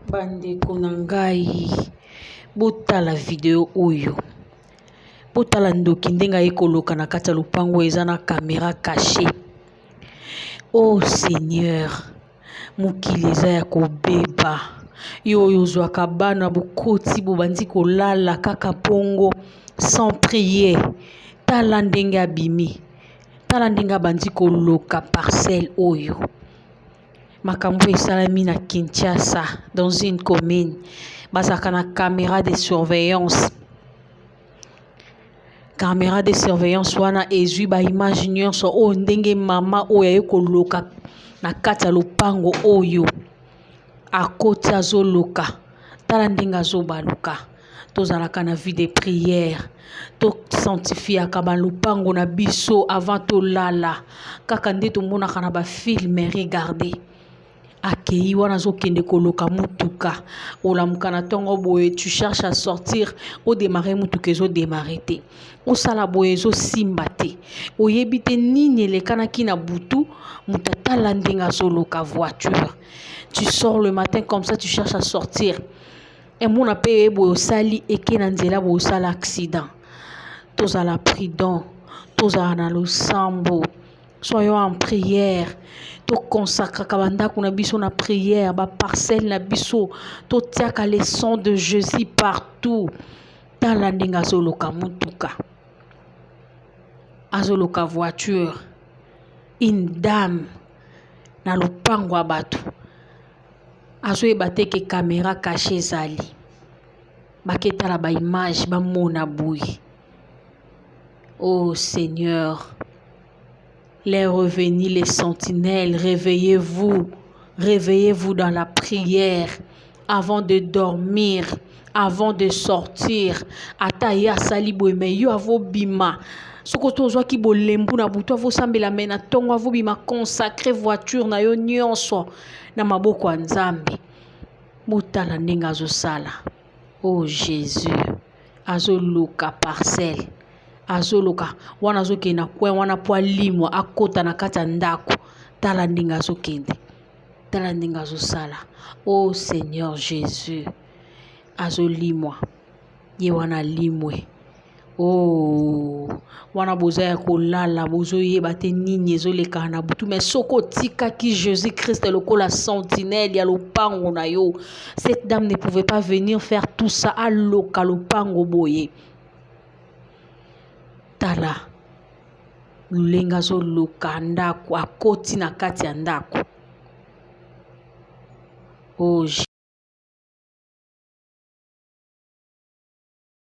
Bandeko na ngai botala video oyo, botala ndoki ndenga ekoloka na kati ya lupango eza na caméra cachée. Oh Seigneur, mokili eza ya kobeba yo oyo ozwaka bana bokoti bobandi kolala kaka pongo sans prière. Tala ndenge abimi, tala ndenge abandi koloka parcelle oyo. Makambo esalami na Kinshasa dans une commune bazaka na caméra de surveillance. Caméra de surveillance wana ezwi ba image nyonso o ndenge mama oyo ayekoloka na kati ya lupango oyo akoti azoloka. Tala ndenge azobaluka. Tozalaka na vie de prière, to sanctifiaka ba lupango na biso avant tolala kaka nde tomonaka na ba film regarder. Akei wana zokende koloka mutuka olamuka na tongo boye, tu cherches à sortir o démarrer mutuka ezo démarrer te, osala boye ezo simba te, oyebi te nini elekanaki na butu muta. Tala ndenge azoloka voiture. Tu sors le matin comme ça, tu cherches à sortir et mona pe boye osali eke na nzela boye osala accident. Tozala prudent, tozala na losambo, soyons en prière. To consacre kabandako na biso na prière, ba parcelle na biso, to tiaka les sons de Jésus partout. Tala ndenge azoloka mutuka, azoloka voiture, une dame na lupango ya bato azoyeba te ke caméra cachée ezali, baketala ba image bamona boye. Oh Seigneur, les revenus, les sentinelles, réveillez-vous, réveillez-vous dans la prière avant de dormir, avant de sortir. Ataya salibo me yo avo bima. Sokoto ozwaki bolembu na butu avo sambela mena tongo avo bima consacrer voiture na yo nyonso na maboko ya Nzambe. Botala ndenge azosala. Oh Jésus, azoloka parcelle. Azoloka wana azokende na kwe wana po alimwa akota na kati ya ndako. Tala ndenge azokende, tala ndenge azosala. Oh Seigneur Jésus, azolimwa ye wana limwe. Oh wana boza ya kolala bozoyeba te nini ezoleka na butu, mais soko tikaki Jésus Christ lokola sentinelle ya lopango na yo. Cette dame ne pouvait pas venir faire tout ça aloka lopango boye. Tala lulenga zoloka ndako akoti na kati ya ndako. Oh